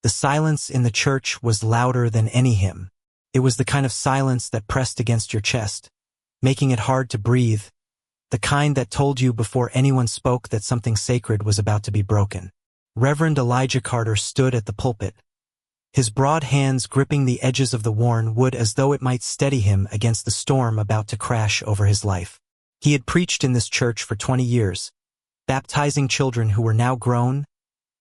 The silence in the church was louder than any hymn. It was the kind of silence that pressed against your chest, making it hard to breathe, the kind that told you before anyone spoke that something sacred was about to be broken. Reverend Elijah Carter stood at the pulpit, his broad hands gripping the edges of the worn wood as though it might steady him against the storm about to crash over his life. He had preached in this church for 20 years, baptizing children who were now grown,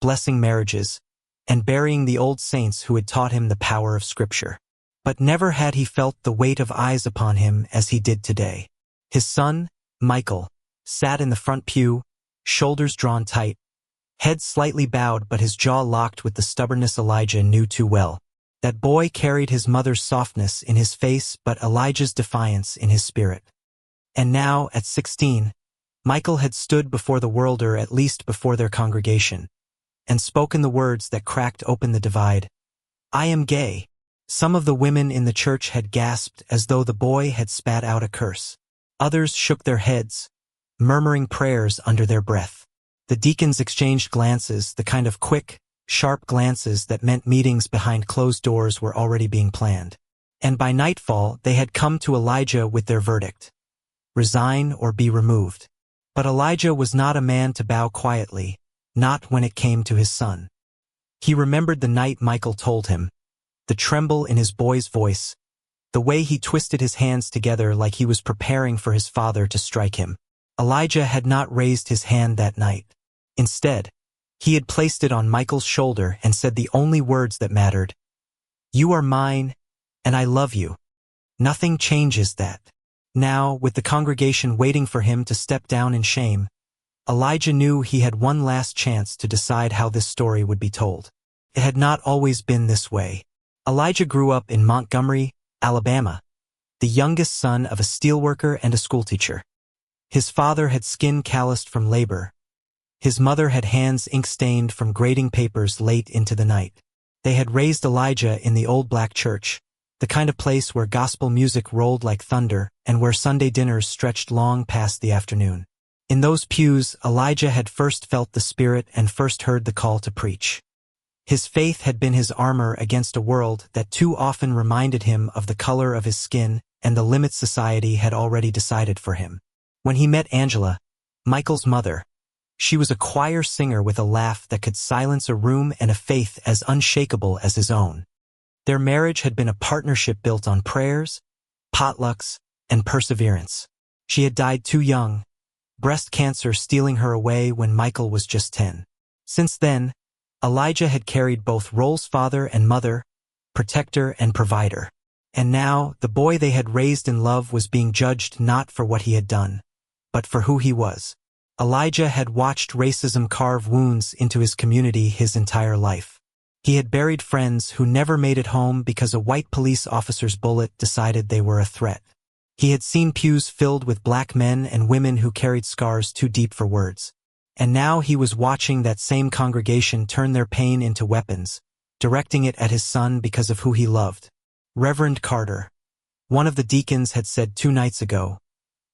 blessing marriages, and burying the old saints who had taught him the power of Scripture. But never had he felt the weight of eyes upon him as he did today. His son, Michael, sat in the front pew, shoulders drawn tight, head slightly bowed but his jaw locked with the stubbornness Elijah knew too well. That boy carried his mother's softness in his face but Elijah's defiance in his spirit. And now, at 16, Michael had stood before the world, or at least before their congregation, and spoken the words that cracked open the divide. "I am gay." Some of the women in the church had gasped as though the boy had spat out a curse. Others shook their heads, murmuring prayers under their breath. The deacons exchanged glances, the kind of quick, sharp glances that meant meetings behind closed doors were already being planned. And by nightfall, they had come to Elijah with their verdict: resign or be removed. But Elijah was not a man to bow quietly, not when it came to his son. He remembered the night Michael told him, the tremble in his boy's voice, the way he twisted his hands together like he was preparing for his father to strike him. Elijah had not raised his hand that night. Instead, he had placed it on Michael's shoulder and said the only words that mattered: "You are mine, and I love you." Nothing changes that. Now, with the congregation waiting for him to step down in shame, Elijah knew he had one last chance to decide how this story would be told. It had not always been this way. Elijah grew up in Montgomery, Alabama, the youngest son of a steelworker and a schoolteacher. His father had skin calloused from labor. His mother had hands ink-stained from grading papers late into the night. They had raised Elijah in the old black church, the kind of place where gospel music rolled like thunder and where Sunday dinners stretched long past the afternoon. In those pews, Elijah had first felt the Spirit and first heard the call to preach. His faith had been his armor against a world that too often reminded him of the color of his skin and the limits society had already decided for him. When he met Angela, Michael's mother, she was a choir singer with a laugh that could silence a room and a faith as unshakable as his own. Their marriage had been a partnership built on prayers, potlucks, and perseverance. She had died too young, breast cancer stealing her away when Michael was just 10. Since then, Elijah had carried both roles: father and mother, protector and provider. And now, the boy they had raised in love was being judged not for what he had done, but for who he was. Elijah had watched racism carve wounds into his community his entire life. He had buried friends who never made it home because a white police officer's bullet decided they were a threat. He had seen pews filled with black men and women who carried scars too deep for words. And now he was watching that same congregation turn their pain into weapons, directing it at his son because of who he loved. Reverend Carter, one of the deacons, had said 2 nights ago,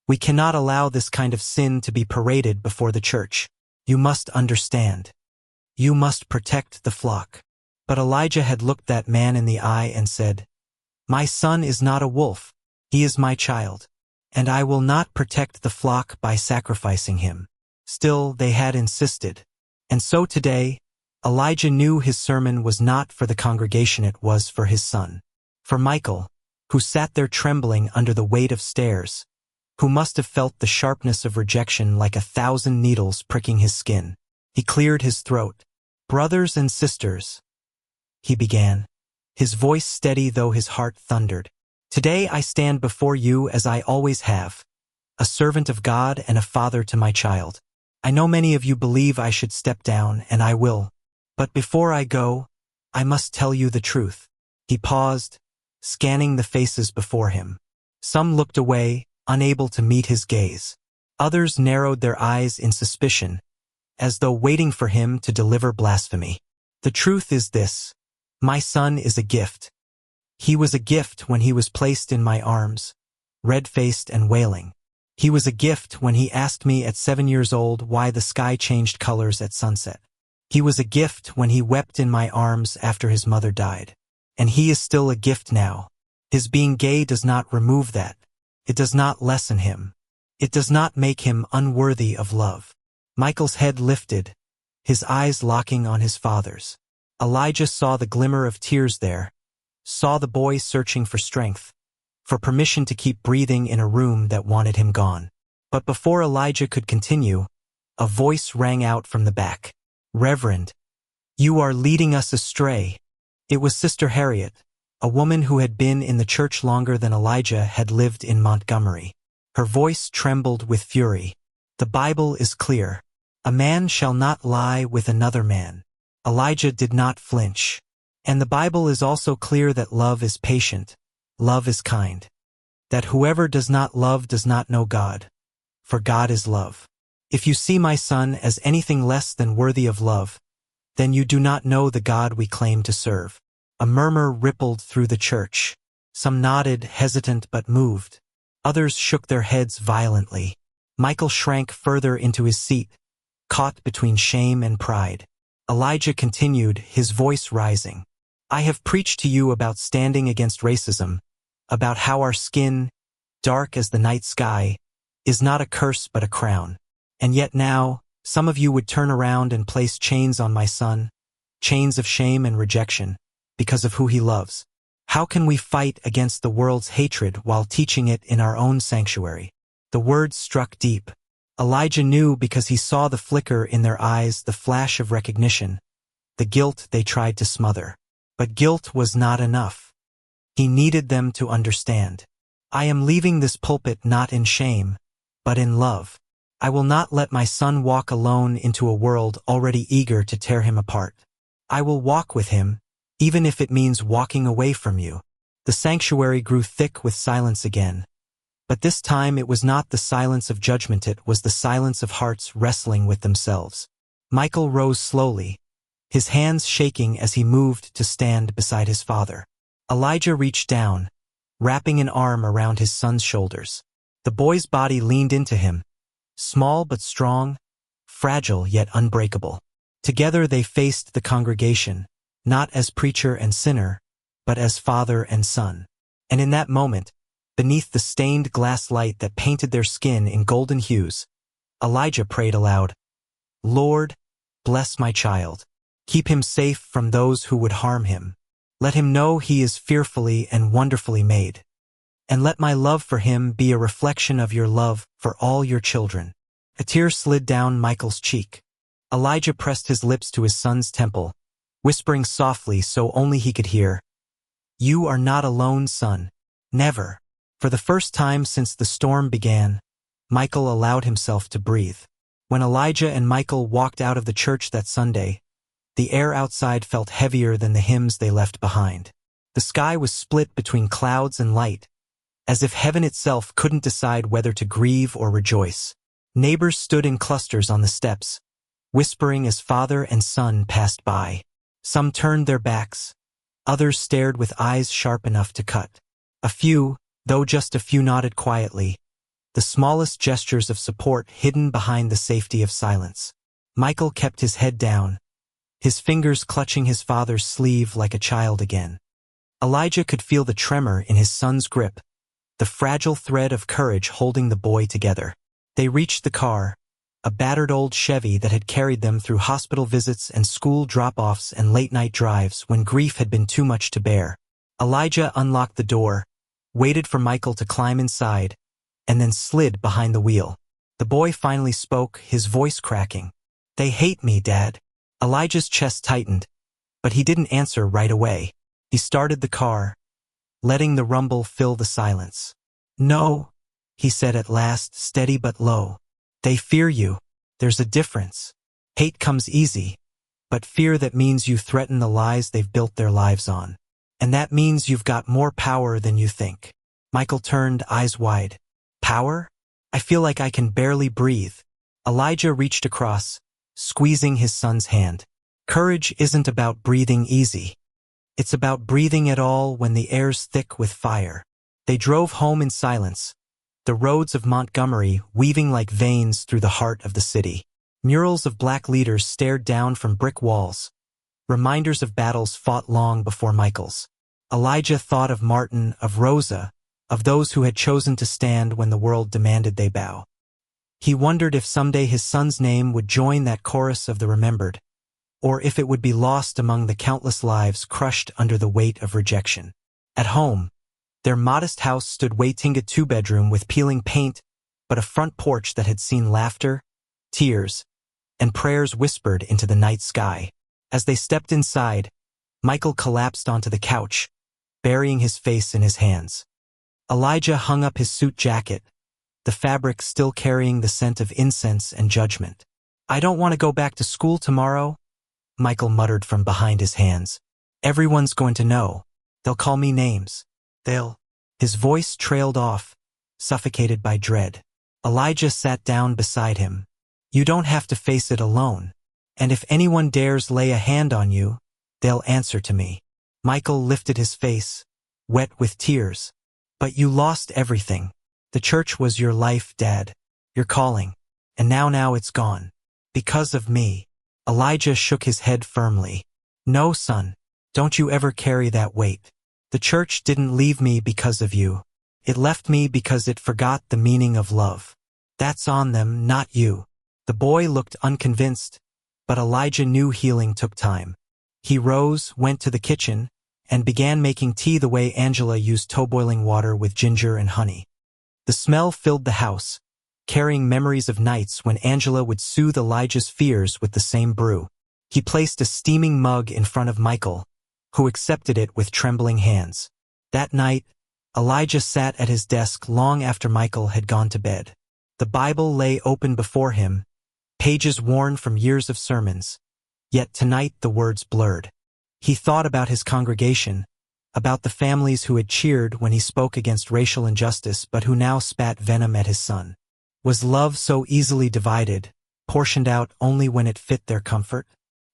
"We cannot allow this kind of sin to be paraded before the church. You must understand. You must protect the flock." But Elijah had looked that man in the eye and said, "My son is not a wolf. He is my child, and I will not protect the flock by sacrificing him." Still, they had insisted. And so today, Elijah knew his sermon was not for the congregation, it was for his son. For Michael, who sat there trembling under the weight of stairs, who must have felt the sharpness of rejection like 1,000 needles pricking his skin. He cleared his throat. "Brothers and sisters," he began, his voice steady though his heart thundered. "Today I stand before you as I always have, a servant of God and a father to my child. I know many of you believe I should step down, and I will. But before I go, I must tell you the truth." He paused, scanning the faces before him. Some looked away, unable to meet his gaze. Others narrowed their eyes in suspicion, as though waiting for him to deliver blasphemy. "The truth is this: my son is a gift. He was a gift when he was placed in my arms, red-faced and wailing. He was a gift when he asked me at 7 years old why the sky changed colors at sunset. He was a gift when he wept in my arms after his mother died. And he is still a gift now. His being gay does not remove that. It does not lessen him. It does not make him unworthy of love. Michael's head lifted, his eyes locking on his father's. Elijah saw the glimmer of tears there, saw the boy searching for strength, for permission to keep breathing in a room that wanted him gone. But before Elijah could continue, a voice rang out from the back. "Reverend, you are leading us astray." It was Sister Harriet, a woman who had been in the church longer than Elijah had lived in Montgomery. Her voice trembled with fury. "The Bible is clear. A man shall not lie with another man." Elijah did not flinch. "And the Bible is also clear that love is patient, love is kind. That whoever does not love does not know God, for God is love. If you see my son as anything less than worthy of love, then you do not know the God we claim to serve." A murmur rippled through the church. Some nodded, hesitant but moved. Others shook their heads violently. Michael shrank further into his seat, caught between shame and pride. Elijah continued, his voice rising. "I have preached to you about standing against racism, about how our skin, dark as the night sky, is not a curse but a crown. And yet now, some of you would turn around and place chains on my son, chains of shame and rejection, because of who he loves. How can we fight against the world's hatred while teaching it in our own sanctuary?" The words struck deep. Elijah knew because he saw the flicker in their eyes, the flash of recognition, the guilt they tried to smother. But guilt was not enough. He needed them to understand. "I am leaving this pulpit not in shame, but in love. I will not let my son walk alone into a world already eager to tear him apart. I will walk with him, even if it means walking away from you." The sanctuary grew thick with silence again. But this time it was not the silence of judgment, it was the silence of hearts wrestling with themselves. Michael rose slowly, his hands shaking as he moved to stand beside his father. Elijah reached down, wrapping an arm around his son's shoulders. The boy's body leaned into him, small but strong, fragile yet unbreakable. Together they faced the congregation, not as preacher and sinner, but as father and son. And in that moment, beneath the stained glass light that painted their skin in golden hues, Elijah prayed aloud, "Lord, bless my child. Keep him safe from those who would harm him. Let him know he is fearfully and wonderfully made. And let my love for him be a reflection of your love for all your children." A tear slid down Michael's cheek. Elijah pressed his lips to his son's temple, whispering softly so only he could hear, "You are not alone, son. Never." For the first time since the storm began, Michael allowed himself to breathe. When Elijah and Michael walked out of the church that Sunday, the air outside felt heavier than the hymns they left behind. The sky was split between clouds and light, as if heaven itself couldn't decide whether to grieve or rejoice. Neighbors stood in clusters on the steps, whispering as father and son passed by. Some turned their backs, others stared with eyes sharp enough to cut. A few, though just a few, nodded quietly, the smallest gestures of support hidden behind the safety of silence. Michael kept his head down, his fingers clutching his father's sleeve like a child again. Elijah could feel the tremor in his son's grip, the fragile thread of courage holding the boy together. They reached the car, a battered old Chevy that had carried them through hospital visits and school drop-offs and late-night drives when grief had been too much to bear. Elijah unlocked the door, waited for Michael to climb inside, and then slid behind the wheel. The boy finally spoke, his voice cracking. "They hate me, Dad." Elijah's chest tightened, but he didn't answer right away. He started the car, letting the rumble fill the silence. "No," he said at last, steady but low. "They fear you. There's a difference. Hate comes easy, but fear that means you threaten the lies they've built their lives on. And that means you've got more power than you think." Michael turned, eyes wide. "Power? I feel like I can barely breathe." Elijah reached across, squeezing his son's hand. "Courage isn't about breathing easy. It's about breathing at all when the air's thick with fire." They drove home in silence, the roads of Montgomery weaving like veins through the heart of the city. Murals of black leaders stared down from brick walls, reminders of battles fought long before Michael's. Elijah thought of Martin, of Rosa, of those who had chosen to stand when the world demanded they bow. He wondered if someday his son's name would join that chorus of the remembered, or if it would be lost among the countless lives crushed under the weight of rejection. At home, their modest house stood waiting a two-bedroom with peeling paint, but a front porch that had seen laughter, tears, and prayers whispered into the night sky. As they stepped inside, Michael collapsed onto the couch, burying his face in his hands. Elijah hung up his suit jacket, the fabric still carrying the scent of incense and judgment. "I don't want to go back to school tomorrow," Michael muttered from behind his hands. "Everyone's going to know. They'll call me names. They'll—" His voice trailed off, suffocated by dread. Elijah sat down beside him. "You don't have to face it alone. And if anyone dares lay a hand on you, they'll answer to me." Michael lifted his face, wet with tears. "But you lost everything. The church was your life, Dad. Your calling. And now it's gone. Because of me." Elijah shook his head firmly. "No, son. Don't you ever carry that weight. The church didn't leave me because of you. It left me because it forgot the meaning of love. That's on them, not you." The boy looked unconvinced, but Elijah knew healing took time. He rose, went to the kitchen, and began making tea the way Angela used toe-boiling water with ginger and honey. The smell filled the house, carrying memories of nights when Angela would soothe Elijah's fears with the same brew. He placed a steaming mug in front of Michael, who accepted it with trembling hands. That night, Elijah sat at his desk long after Michael had gone to bed. The Bible lay open before him, pages worn from years of sermons. Yet tonight the words blurred. He thought about his congregation, about the families who had cheered when he spoke against racial injustice but who now spat venom at his son. Was love so easily divided, portioned out only when it fit their comfort?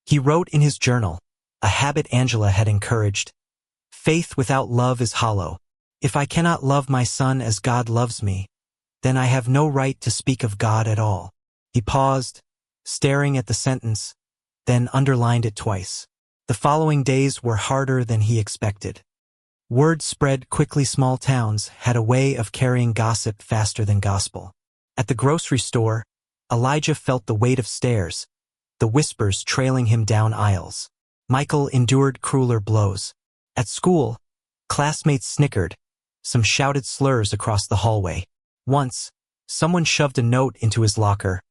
He wrote in his journal, a habit Angela had encouraged, "Faith without love is hollow. If I cannot love my son as God loves me, then I have no right to speak of God at all." He paused, staring at the sentence, then underlined it twice. The following days were harder than he expected. Word spread quickly. Small towns had a way of carrying gossip faster than gospel. At the grocery store, Elijah felt the weight of stares, the whispers trailing him down aisles. Michael endured crueler blows. At school, classmates snickered, some shouted slurs across the hallway. Once, someone shoved a note into his locker.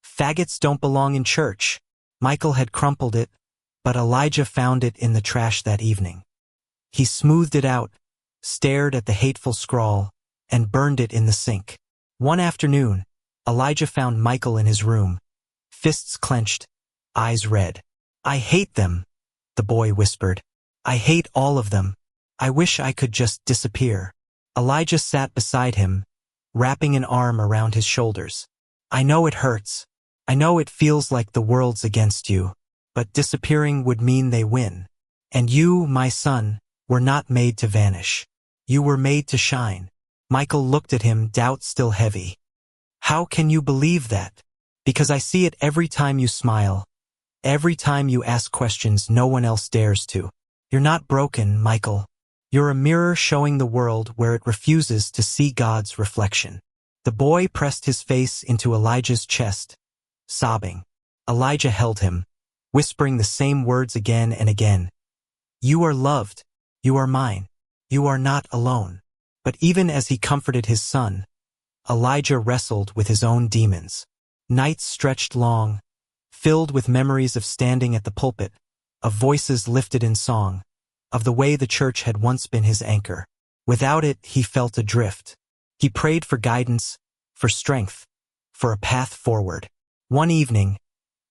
"Faggots don't belong in church." Michael had crumpled it, but Elijah found it in the trash that evening. He smoothed it out, stared at the hateful scrawl, and burned it in the sink. One afternoon, Elijah found Michael in his room, fists clenched, eyes red. "I hate them," the boy whispered. "I hate all of them. I wish I could just disappear." Elijah sat beside him, wrapping an arm around his shoulders. "I know it hurts. I know it feels like the world's against you, but disappearing would mean they win. And you, my son, were not made to vanish. You were made to shine." Michael looked at him, doubt still heavy. "How can you believe that?" "Because I see it every time you smile, every time you ask questions no one else dares to. You're not broken, Michael. You're a mirror showing the world where it refuses to see God's reflection." The boy pressed his face into Elijah's chest, sobbing. Elijah held him, whispering the same words again and again. "You are loved. You are mine. You are not alone." But even as he comforted his son, Elijah wrestled with his own demons. Nights stretched long, filled with memories of standing at the pulpit, of voices lifted in song, of the way the church had once been his anchor. Without it, he felt adrift. He prayed for guidance, for strength, for a path forward. One evening,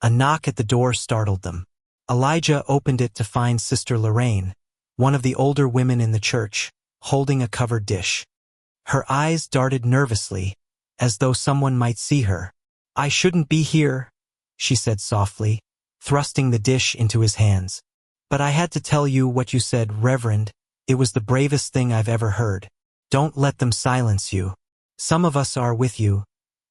a knock at the door startled them. Elijah opened it to find Sister Lorraine, one of the older women in the church, holding a covered dish. Her eyes darted nervously, as though someone might see her. "I shouldn't be here," she said softly, thrusting the dish into his hands. "But I had to tell you what you said, Reverend. It was the bravest thing I've ever heard. Don't let them silence you. Some of us are with you,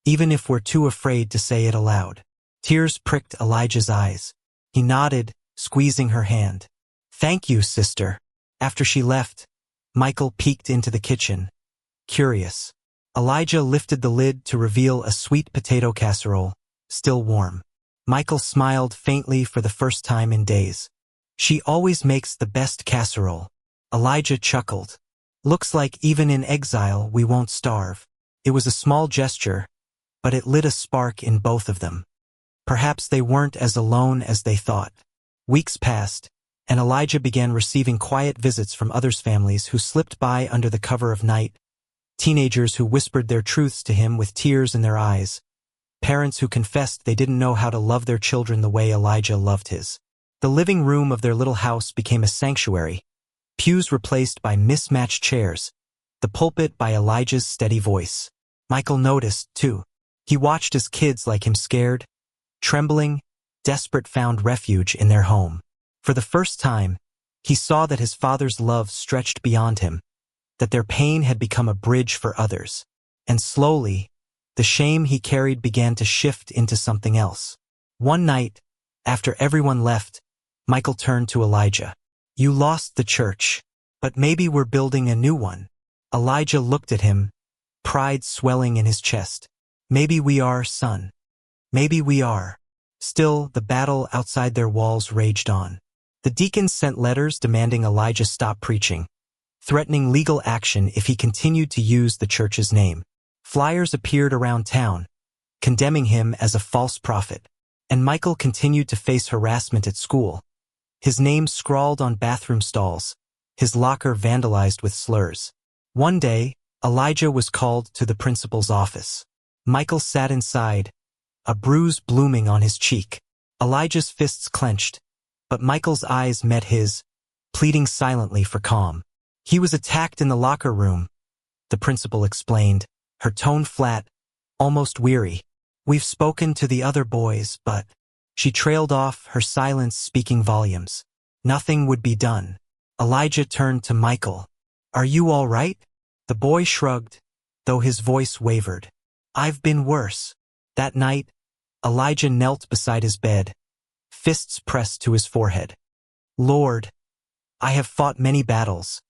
even if we're too afraid to say it aloud." Tears pricked Elijah's eyes. He nodded, squeezing her hand. "Thank you, sister." After she left, Michael peeked into the kitchen, curious. Elijah lifted the lid to reveal a sweet potato casserole, still warm. Michael smiled faintly for the first time in days. "She always makes the best casserole." Elijah chuckled. "Looks like even in exile we won't starve." It was a small gesture, but it lit a spark in both of them. Perhaps they weren't as alone as they thought. Weeks passed, and Elijah began receiving quiet visits from others' families who slipped by under the cover of night, teenagers who whispered their truths to him with tears in their eyes, parents who confessed they didn't know how to love their children the way Elijah loved his. The living room of their little house became a sanctuary, pews replaced by mismatched chairs, the pulpit by Elijah's steady voice. Michael noticed, too. He watched as kids like him scared, trembling, desperate found refuge in their home. For the first time, he saw that his father's love stretched beyond him, that their pain had become a bridge for others. And slowly, the shame he carried began to shift into something else. One night, after everyone left, Michael turned to Elijah. "You lost the church, but maybe we're building a new one." Elijah looked at him, pride swelling in his chest. "Maybe we are, son. Maybe we are." Still, the battle outside their walls raged on. The deacons sent letters demanding Elijah stop preaching, threatening legal action if he continued to use the church's name. Flyers appeared around town, condemning him as a false prophet. And Michael continued to face harassment at school. His name scrawled on bathroom stalls, his locker vandalized with slurs. One day, Elijah was called to the principal's office. Michael sat inside, a bruise blooming on his cheek. Elijah's fists clenched, but Michael's eyes met his, pleading silently for calm. "He was attacked in the locker room," the principal explained, her tone flat, almost weary. "We've spoken to the other boys, but..." She trailed off, her silence speaking volumes. Nothing would be done. Elijah turned to Michael. "Are you all right?" The boy shrugged, though his voice wavered. "I've been worse." That night, Elijah knelt beside his bed, fists pressed to his forehead. "Lord, I have fought many battles,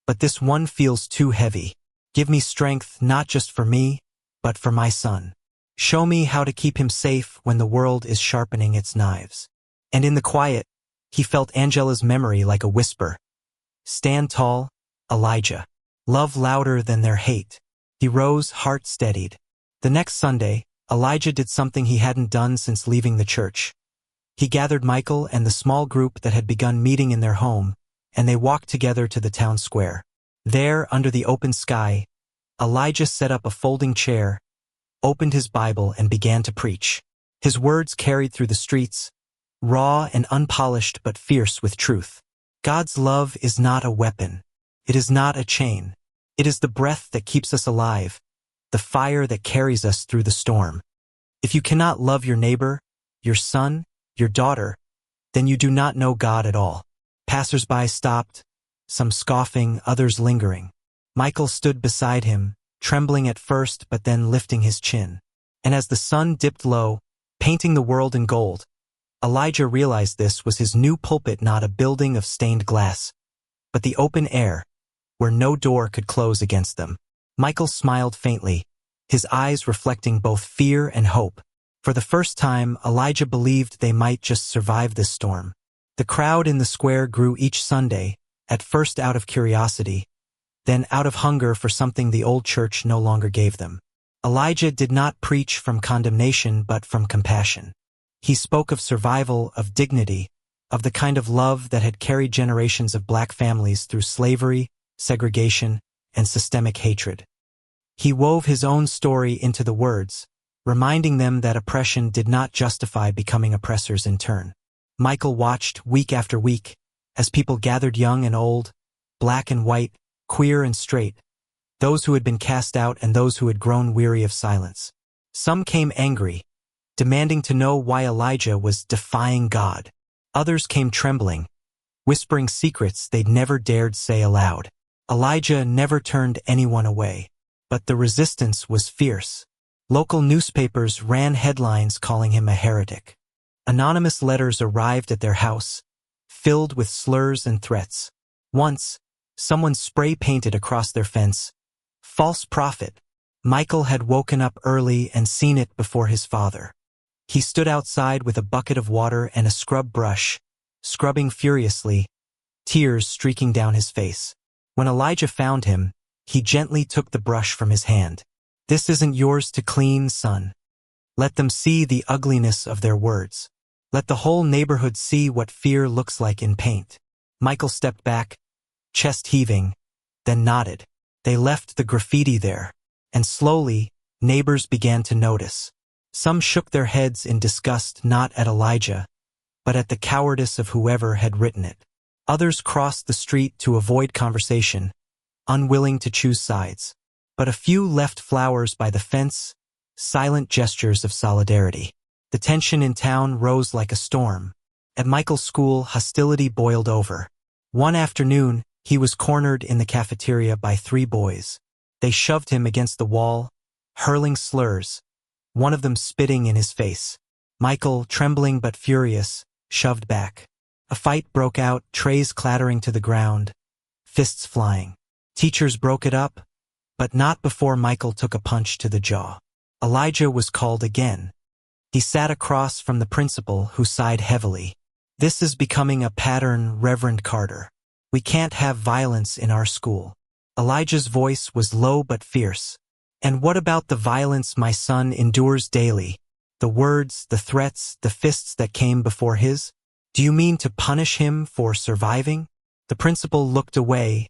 but this one feels too heavy. Give me strength not just for me, but for my son. Show me how to keep him safe when the world is sharpening its knives." And in the quiet, he felt Angela's memory like a whisper. "Stand tall, Elijah. Love louder than their hate." He rose, heart steadied. The next Sunday, Elijah did something he hadn't done since leaving the church. He gathered Michael and the small group that had begun meeting in their home, and they walked together to the town square. There, under the open sky, Elijah set up a folding chair, opened his Bible, and began to preach. His words carried through the streets, raw and unpolished but fierce with truth. God's love is not a weapon. It is not a chain. It is the breath that keeps us alive, the fire that carries us through the storm. If you cannot love your neighbor, your son, your daughter, then you do not know God at all. Passers-by stopped, some scoffing, others lingering. Michael stood beside him, trembling at first but then lifting his chin. And as the sun dipped low, painting the world in gold, Elijah realized this was his new pulpit, not a building of stained glass, but the open air, where no door could close against them. Michael smiled faintly, his eyes reflecting both fear and hope. For the first time, Elijah believed they might just survive this storm. The crowd in the square grew each Sunday, at first out of curiosity, then out of hunger for something the old church no longer gave them. Elijah did not preach from condemnation but from compassion. He spoke of survival, of dignity, of the kind of love that had carried generations of black families through slavery, segregation, and systemic hatred. He wove his own story into the words, reminding them that oppression did not justify becoming oppressors in turn. Michael watched week after week, as people gathered, young and old, black and white, queer and straight, those who had been cast out and those who had grown weary of silence. Some came angry, demanding to know why Elijah was defying God. Others came trembling, whispering secrets they'd never dared say aloud. Elijah never turned anyone away, but the resistance was fierce. Local newspapers ran headlines calling him a heretic. Anonymous letters arrived at their house, filled with slurs and threats. Once, someone spray-painted across their fence, "False prophet." Michael had woken up early and seen it before his father. He stood outside with a bucket of water and a scrub brush, scrubbing furiously, tears streaking down his face. When Elijah found him, he gently took the brush from his hand. "This isn't yours to clean, son. Let them see the ugliness of their words. Let the whole neighborhood see what fear looks like in paint." Michael stepped back, chest heaving, then nodded. They left the graffiti there, and slowly, neighbors began to notice. Some shook their heads in disgust not at Elijah, but at the cowardice of whoever had written it. Others crossed the street to avoid conversation, unwilling to choose sides. But a few left flowers by the fence, silent gestures of solidarity. The tension in town rose like a storm. At Michael's school, hostility boiled over. One afternoon, he was cornered in the cafeteria by 3 boys. They shoved him against the wall, hurling slurs, one of them spitting in his face. Michael, trembling but furious, shoved back. A fight broke out, trays clattering to the ground, fists flying. Teachers broke it up, but not before Michael took a punch to the jaw. Elijah was called again. He sat across from the principal, who sighed heavily. "This is becoming a pattern, Reverend Carter. We can't have violence in our school." Elijah's voice was low but fierce. "And what about the violence my son endures daily? The words, the threats, the fists that came before his? Do you mean to punish him for surviving?" The principal looked away,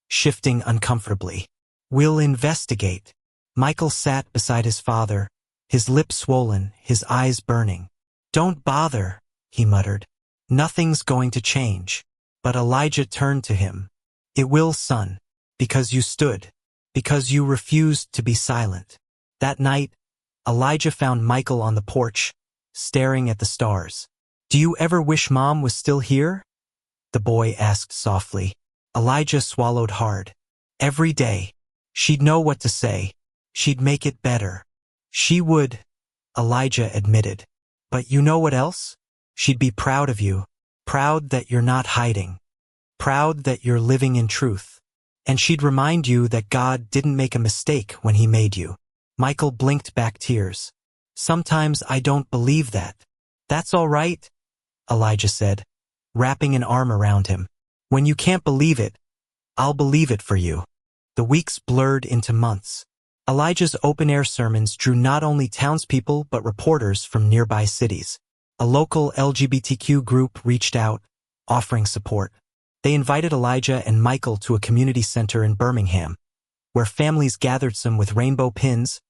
shifting uncomfortably. "We'll investigate." Michael sat beside his father, his lips swollen, his eyes burning. "Don't bother," he muttered. "Nothing's going to change." But Elijah turned to him. "It will, son, because you stood, because you refused to be silent." That night, Elijah found Michael on the porch, staring at the stars. "Do you ever wish Mom was still here?" the boy asked softly. Elijah swallowed hard. "Every day. She'd know what to say. She'd make it better." "She would," Elijah admitted. "But you know what else? She'd be proud of you. Proud that you're not hiding. Proud that you're living in truth. And she'd remind you that God didn't make a mistake when He made you." Michael blinked back tears. "Sometimes I don't believe that." "That's all right," Elijah said, wrapping an arm around him. "When you can't believe it, I'll believe it for you." The weeks blurred into months. Elijah's open-air sermons drew not only townspeople but reporters from nearby cities. A local LGBTQ group reached out, offering support. They invited Elijah and Michael to a community center in Birmingham, where families gathered, some with rainbow pins,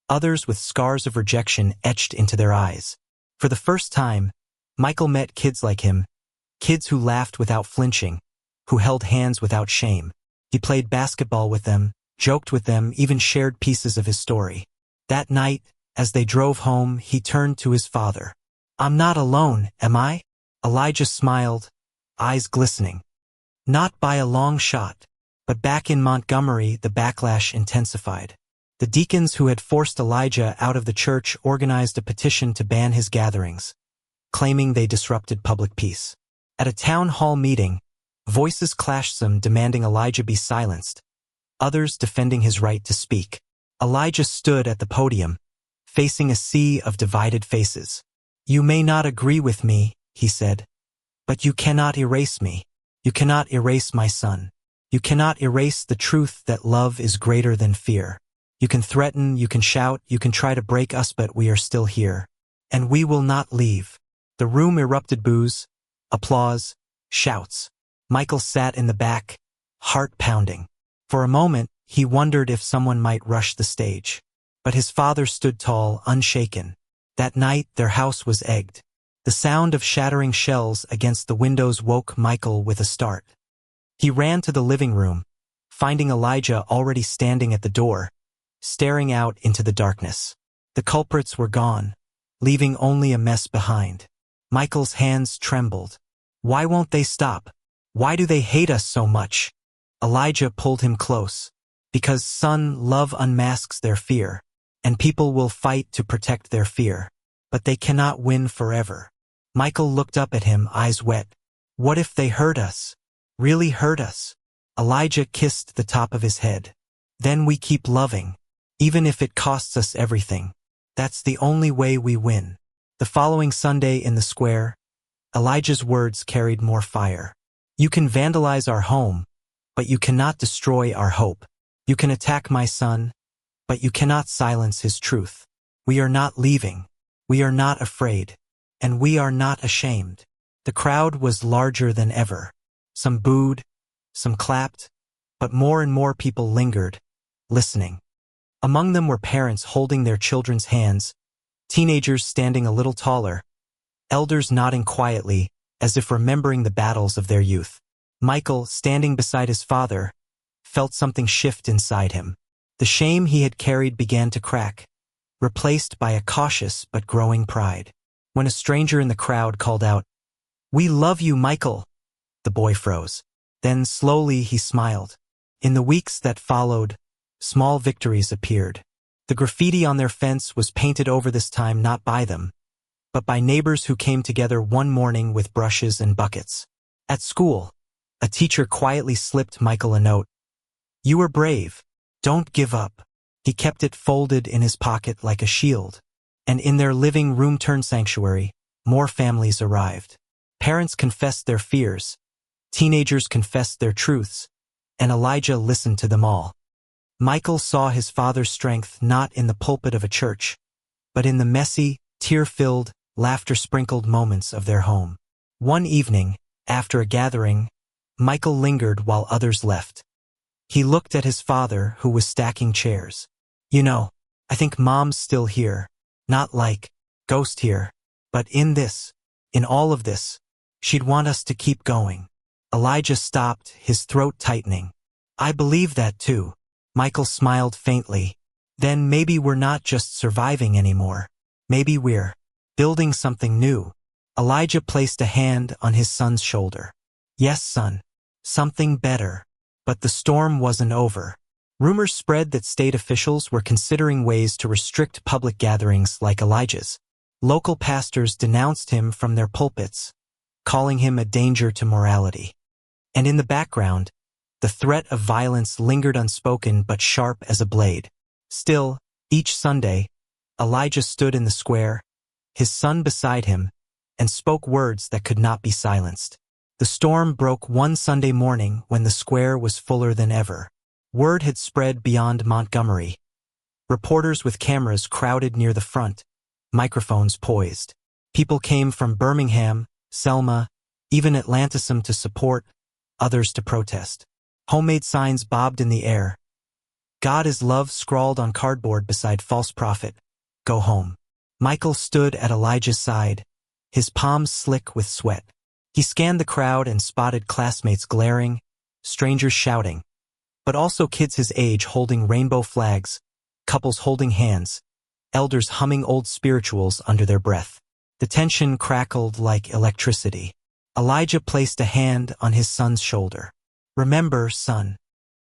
others with scars of rejection etched into their eyes. For the first time, Michael met kids like him, kids who laughed without flinching, who held hands without shame. He played basketball with them, joked with them, even shared pieces of his story. That night, as they drove home, he turned to his father. "I'm not alone, am I?" Elijah smiled, eyes glistening. "Not by a long shot." But back in Montgomery, the backlash intensified. The deacons who had forced Elijah out of the church organized a petition to ban his gatherings, claiming they disrupted public peace. At a town hall meeting, voices clashed, some demanding Elijah be silenced, others defending his right to speak. Elijah stood at the podium, facing a sea of divided faces. "You may not agree with me," he said, "but you cannot erase me. You cannot erase my son. You cannot erase the truth that love is greater than fear. You can threaten, you can shout, you can try to break us, but we are still here. And we will not leave." The room erupted: boos, applause, shouts. Michael sat in the back, heart pounding. For a moment, he wondered if someone might rush the stage. But his father stood tall, unshaken. That night, their house was egged. The sound of shattering shells against the windows woke Michael with a start. He ran to the living room, finding Elijah already standing at the door, staring out into the darkness. The culprits were gone, leaving only a mess behind. Michael's hands trembled. "Why won't they stop? Why do they hate us so much?" Elijah pulled him close. "Because, son, love unmasks their fear. and people will fight to protect their fear. But they cannot win forever. Michael looked up at him, eyes wet. What if they hurt us? Really hurt us? Elijah kissed the top of his head. Then we keep loving, even if it costs us everything. That's the only way we win. The following Sunday in the square, Elijah's words carried more fire. You can vandalize our home, but you cannot destroy our hope. You can attack my son, but you cannot silence his truth. We are not leaving. We are not afraid. And we are not ashamed. The crowd was larger than ever. Some booed, some clapped, but more and more people lingered, listening. Among them were parents holding their children's hands, teenagers standing a little taller, elders nodding quietly, as if remembering the battles of their youth. Michael, standing beside his father, felt something shift inside him. The shame he had carried began to crack, replaced by a cautious but growing pride. When a stranger in the crowd called out, "We love you, Michael," the boy froze. Then slowly he smiled. In the weeks that followed, small victories appeared. The graffiti on their fence was painted over this time not by them, but by neighbors who came together one morning with brushes and buckets. At school, a teacher quietly slipped Michael a note. "You were brave. Don't give up." He kept it folded in his pocket like a shield. And in their living room turned sanctuary, more families arrived. Parents confessed their fears, teenagers confessed their truths, and Elijah listened to them all. Michael saw his father's strength not in the pulpit of a church, but in the messy, tear-filled, laughter-sprinkled moments of their home. One evening, after a gathering, Michael lingered while others left. He looked at his father, who was stacking chairs. "You know, I think Mom's still here. Not like ghost here, but in all of this, she'd want us to keep going." Elijah stopped, his throat tightening. "I believe that too." Michael smiled faintly. "Then maybe we're not just surviving anymore. Maybe we're building something new." Elijah placed a hand on his son's shoulder. "Yes, son. Something better." But the storm wasn't over. Rumors spread that state officials were considering ways to restrict public gatherings like Elijah's. Local pastors denounced him from their pulpits, calling him a danger to morality. And in the background, the threat of violence lingered unspoken but sharp as a blade. Still, each Sunday, Elijah stood in the square, his son beside him, and spoke words that could not be silenced. The storm broke one Sunday morning when the square was fuller than ever. Word had spread beyond Montgomery. Reporters with cameras crowded near the front, microphones poised. People came from Birmingham, Selma, even Atlantism to support, others to protest. Homemade signs bobbed in the air. "God is love" scrawled on cardboard beside "False prophet, go home." Michael stood at Elijah's side, his palms slick with sweat. He scanned the crowd and spotted classmates glaring, strangers shouting, but also kids his age holding rainbow flags, couples holding hands, elders humming old spirituals under their breath. The tension crackled like electricity. Elijah placed a hand on his son's shoulder. "Remember, son,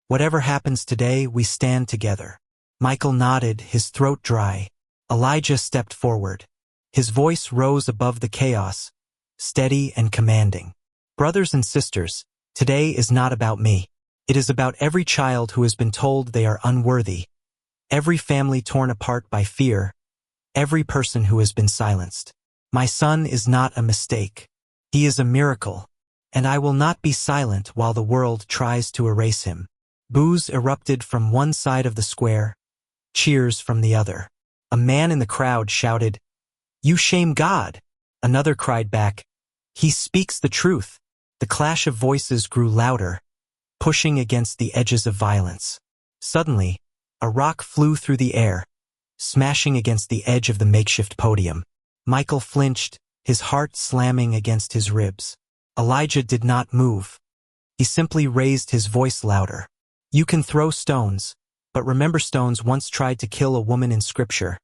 whatever happens today, we stand together." Michael nodded, his throat dry. Elijah stepped forward. His voice rose above the chaos, steady and commanding. "Brothers and sisters, today is not about me. It is about every child who has been told they are unworthy, every family torn apart by fear, every person who has been silenced. My son is not a mistake. He is a miracle, and I will not be silent while the world tries to erase him." Boos erupted from one side of the square, cheers from the other. A man in the crowd shouted, "You shame God!" Another cried back, "He speaks the truth." The clash of voices grew louder, pushing against the edges of violence. Suddenly, a rock flew through the air, smashing against the edge of the makeshift podium. Michael flinched, his heart slamming against his ribs. Elijah did not move. He simply raised his voice louder. "You can throw stones, but remember stones once tried to kill a woman in Scripture.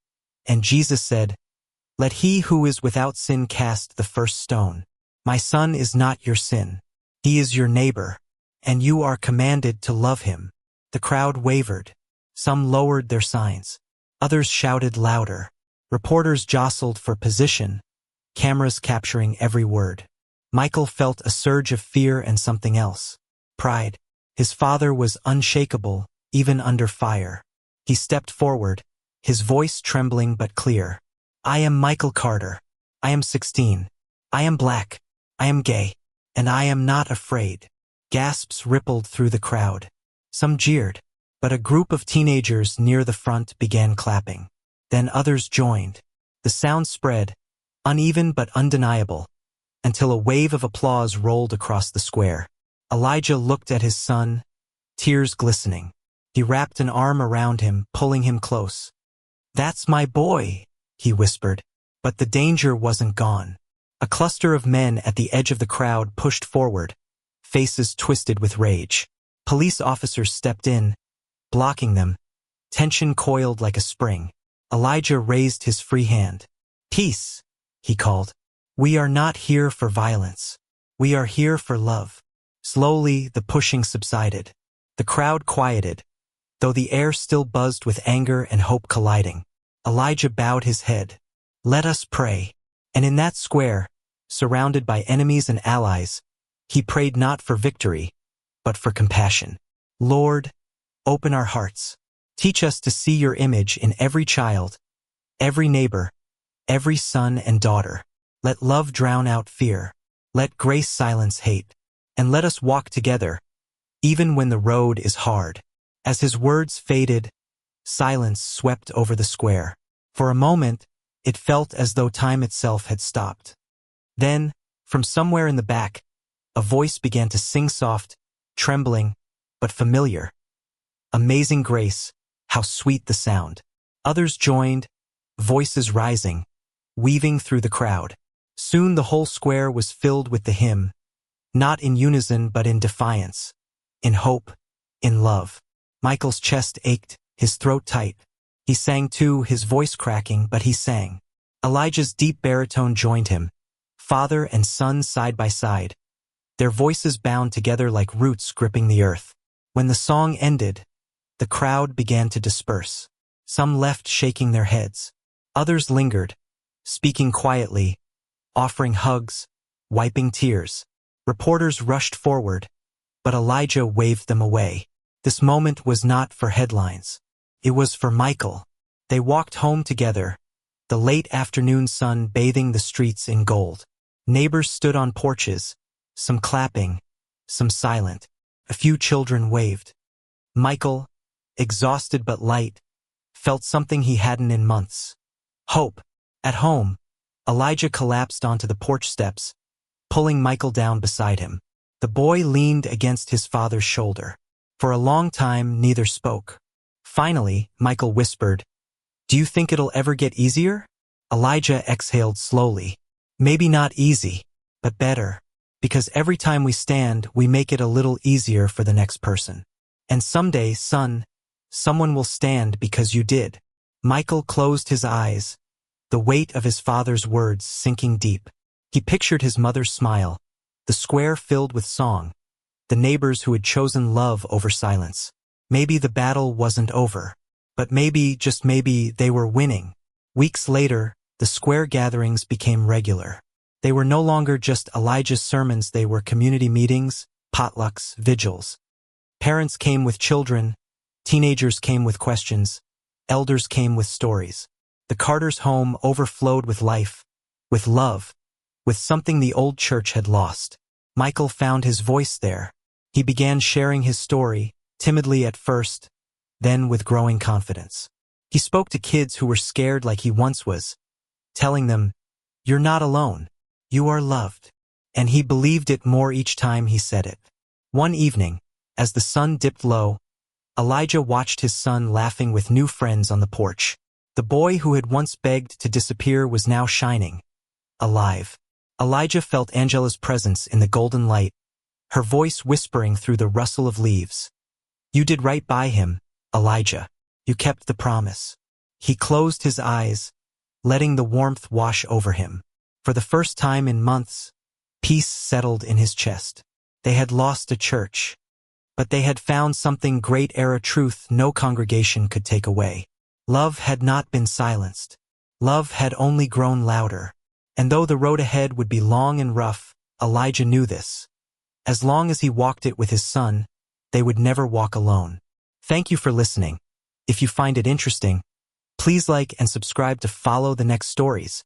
And Jesus said, 'Let he who is without sin cast the first stone.' My son is not your sin. He is your neighbor, and you are commanded to love him." The crowd wavered. Some lowered their signs. Others shouted louder. Reporters jostled for position, cameras capturing every word. Michael felt a surge of fear and something else. Pride. His father was unshakable, even under fire. He stepped forward, his voice trembling but clear. I am Michael Carter. I am 16. I am black. I am gay. And I am not afraid. Gasps rippled through the crowd. Some jeered, but a group of teenagers near the front began clapping. Then others joined. The sound spread, uneven but undeniable, until a wave of applause rolled across the square. Elijah looked at his son, tears glistening. He wrapped an arm around him, pulling him close. That's my boy, he whispered. But the danger wasn't gone. A cluster of men at the edge of the crowd pushed forward, faces twisted with rage. Police officers stepped in, blocking them. Tension coiled like a spring. Elijah raised his free hand. Peace, he called. We are not here for violence. We are here for love. Slowly, the pushing subsided. The crowd quieted, though the air still buzzed with anger and hope colliding. Elijah bowed his head. Let us pray. And in that square, surrounded by enemies and allies, he prayed not for victory, but for compassion. Lord, open our hearts. Teach us to see your image in every child, every neighbor, every son and daughter. Let love drown out fear. Let grace silence hate. And let us walk together, even when the road is hard. As his words faded, silence swept over the square. For a moment, it felt as though time itself had stopped. Then, from somewhere in the back, a voice began to sing soft, trembling, but familiar. Amazing grace, how sweet the sound. Others joined, voices rising, weaving through the crowd. Soon the whole square was filled with the hymn, not in unison but in defiance, in hope, in love. Michael's chest ached, his throat tight. He sang too, his voice cracking, but he sang. Elijah's deep baritone joined him, father and son side by side, their voices bound together like roots gripping the earth. When the song ended, the crowd began to disperse. Some left shaking their heads. Others lingered, speaking quietly, offering hugs, wiping tears. Reporters rushed forward, but Elijah waved them away. This moment was not for headlines. It was for Michael. They walked home together, the late afternoon sun bathing the streets in gold. Neighbors stood on porches, some clapping, some silent. A few children waved. Michael, exhausted but light, felt something he hadn't in months. Hope. At home, Elijah collapsed onto the porch steps, pulling Michael down beside him. The boy leaned against his father's shoulder. For a long time, neither spoke. Finally, Michael whispered, "Do you think it'll ever get easier?" Elijah exhaled slowly. Maybe not easy, but better. Because every time we stand, we make it a little easier for the next person. And someday, son, someone will stand because you did. Michael closed his eyes, the weight of his father's words sinking deep. He pictured his mother's smile, the square filled with song, the neighbors who had chosen love over silence. Maybe the battle wasn't over, but maybe, just maybe, they were winning. Weeks later, the square gatherings became regular. They were no longer just Elijah's sermons, they were community meetings, potlucks, vigils. Parents came with children, teenagers came with questions, elders came with stories. The Carter's home overflowed with life, with love, with something the old church had lost. Michael found his voice there. He began sharing his story, timidly at first, then with growing confidence. He spoke to kids who were scared like he once was, telling them, "You're not alone. You are loved." And he believed it more each time he said it. One evening, as the sun dipped low, Elijah watched his son laughing with new friends on the porch. The boy who had once begged to disappear was now shining, alive. Elijah felt Angela's presence in the golden light, her voice whispering through the rustle of leaves. "You did right by him, Elijah. You kept the promise." He closed his eyes, letting the warmth wash over him. For the first time in months, peace settled in his chest. They had lost a church, but they had found something great, era truth no congregation could take away. Love had not been silenced. Love had only grown louder. And though the road ahead would be long and rough, Elijah knew this. As long as he walked it with his son, they would never walk alone. Thank you for listening. If you find it interesting, please like and subscribe to follow the next stories.